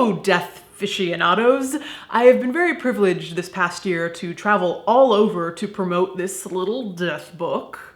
Hello, death aficionados. I have been very privileged this past year to travel all over to promote this little death book.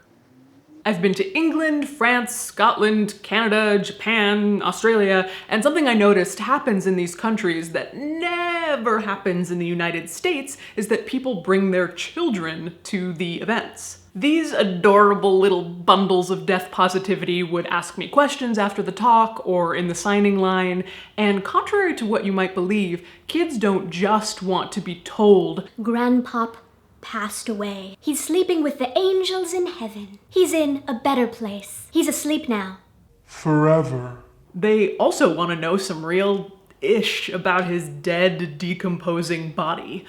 I've been to England, France, Scotland, Canada, Japan, Australia, and something I noticed happens in these countries that never happens in the United States is that people bring their children to the events. These adorable little bundles of death positivity would ask me questions after the talk or in the signing line, and contrary to what you might believe, kids don't just want to be told, "Grandpop passed away. He's sleeping with the angels in heaven. He's in a better place. He's asleep now. Forever." They also want to know some real ish about his dead, decomposing body.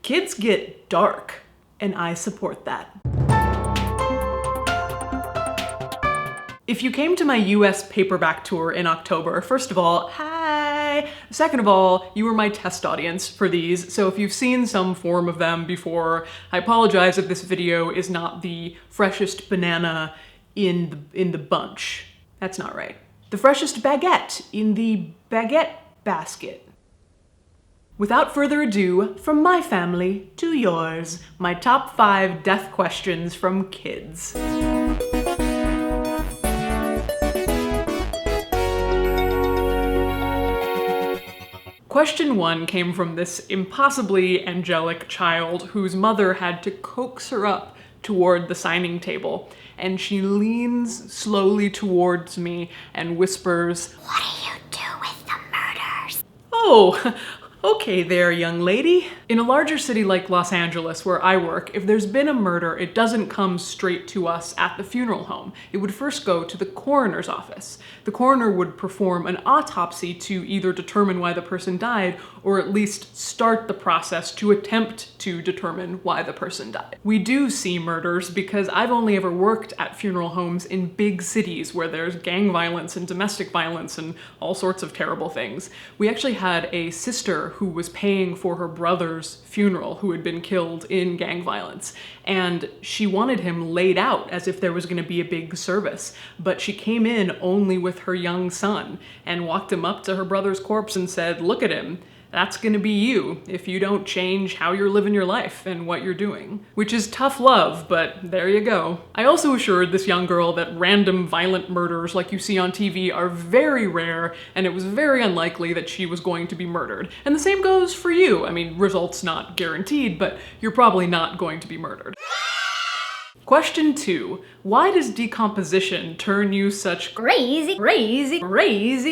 Kids get dark, and I support that. If you came to my US paperback tour in October, first of all, hi! Second of all, you were my test audience for these, so if you've seen some form of them before, I apologize if this video is not the freshest banana in the bunch. That's not right. The freshest baguette in the baguette basket. Without further ado, from my family to yours, my top 5 death questions from kids. Question 1 came from this impossibly angelic child whose mother had to coax her up toward the signing table, and she leans slowly towards me and whispers, What do you do with the murders? "Oh, okay there, young lady." In a larger city like Los Angeles, where I work, if there's been a murder, it doesn't come straight to us at the funeral home. It would first go to the coroner's office. The coroner would perform an autopsy to either determine why the person died, or at least start the process to attempt to determine why the person died. We do see murders because I've only ever worked at funeral homes in big cities where there's gang violence and domestic violence and all sorts of terrible things. We actually had a sister who was paying for her brother's funeral who had been killed in gang violence, and she wanted him laid out as if there was going to be a big service, but she came in only with her young son and walked him up to her brother's corpse and said, "Look at him. That's gonna be you if you don't change how you're living your life and what you're doing." Which is tough love, but there you go. I also assured this young girl that random violent murders like you see on TV are very rare, and it was very unlikely that she was going to be murdered. And the same goes for you. I mean, results not guaranteed, but you're probably not going to be murdered. Question 2. Why does decomposition turn you such crazy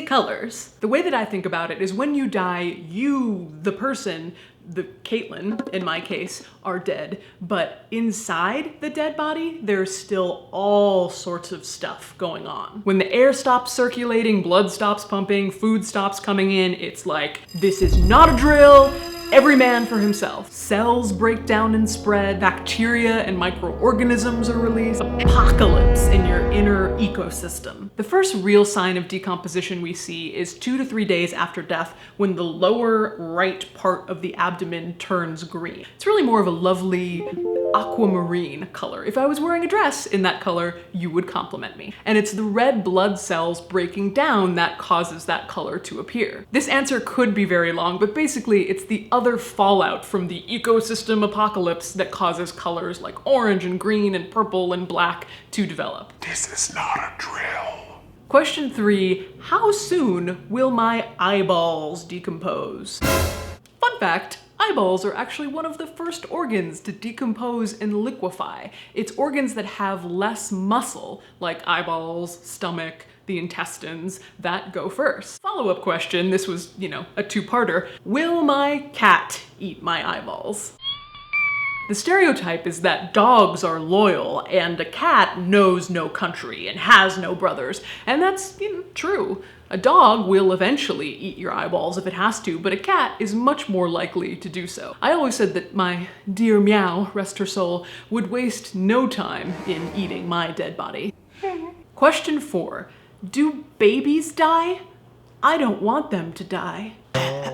colors? The way that I think about it is when you die, you, the person, the Caitlin, in my case, are dead, but inside the dead body, there's still all sorts of stuff going on. When the air stops circulating, blood stops pumping, food stops coming in, it's like, this is not a drill, every man for himself. Cells break down and spread, bacteria and microorganisms are released, apocalypse in your inner ecosystem. The first real sign of decomposition we see is 2 to 3 days after death when the lower right part of the abdomen turns green. It's really more of a lovely aquamarine color. If I was wearing a dress in that color, you would compliment me. And it's the red blood cells breaking down that causes that color to appear. This answer could be very long, but basically it's the other fallout from the ecosystem apocalypse that causes colors like orange and green and purple and black to develop. This is not a drill. Question 3, how soon will my eyeballs decompose? Fun fact, eyeballs are actually one of the first organs to decompose and liquefy. It's organs that have less muscle, like eyeballs, stomach, the intestines, that go first. Follow-up question, this was, a two-parter. Will my cat eat my eyeballs? The stereotype is that dogs are loyal and a cat knows no country and has no brothers, and that's, true. A dog will eventually eat your eyeballs if it has to, but a cat is much more likely to do so. I always said that my dear Meow, rest her soul, would waste no time in eating my dead body. Question 4. Do babies die? I don't want them to die. They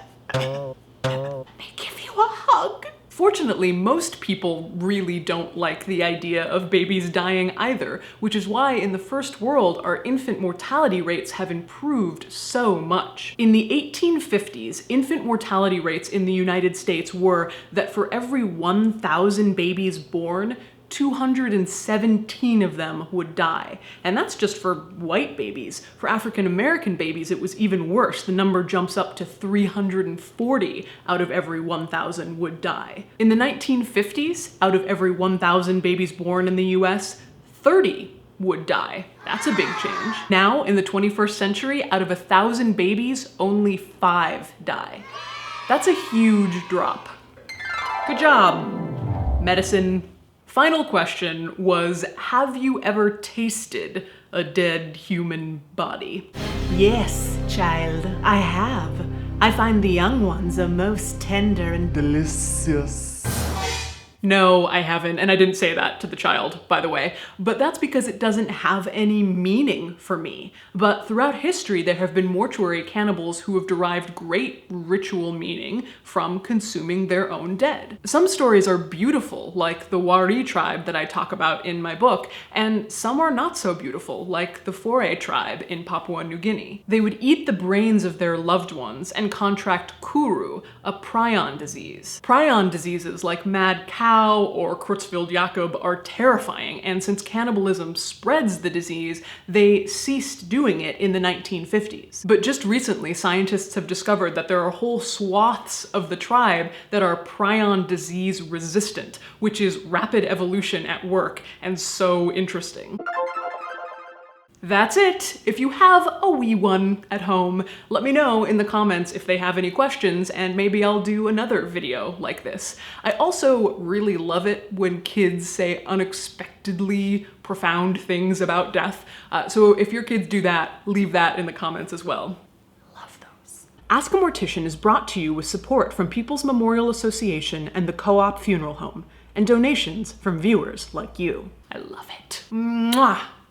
give you a hug. Fortunately, most people really don't like the idea of babies dying either, which is why in the first world our infant mortality rates have improved so much. In the 1850s, infant mortality rates in the United States were that for every 1,000 babies born, 217 of them would die. And that's just for white babies. For African American babies, it was even worse. The number jumps up to 340 out of every 1,000 would die. In the 1950s, out of every 1,000 babies born in the US, 30 would die. That's a big change. Now, in the 21st century, out of 1,000 babies, only 5 die. That's a huge drop. Good job, medicine. Final question was, have you ever tasted a dead human body? Yes, child, I have. I find the young ones are most tender and Delicious. No, I haven't, and I didn't say that to the child, by the way, but that's because it doesn't have any meaning for me. But throughout history, there have been mortuary cannibals who have derived great ritual meaning from consuming their own dead. Some stories are beautiful, like the Wari tribe that I talk about in my book, and some are not so beautiful, like the Foray tribe in Papua New Guinea. They would eat the brains of their loved ones and contract kuru, a prion disease. Prion diseases like mad cow or Creutzfeldt-Jakob are terrifying, and since cannibalism spreads the disease, they ceased doing it in the 1950s. But just recently, scientists have discovered that there are whole swaths of the tribe that are prion disease resistant, which is rapid evolution at work, and so interesting. That's it! If you have a wee one at home, let me know in the comments if they have any questions, and maybe I'll do another video like this. I also really love it when kids say unexpectedly profound things about death, so if your kids do that, leave that in the comments as well. Love those. Ask a Mortician is brought to you with support from People's Memorial Association and the Co-op Funeral Home, and donations from viewers like you. I love it. Mwah!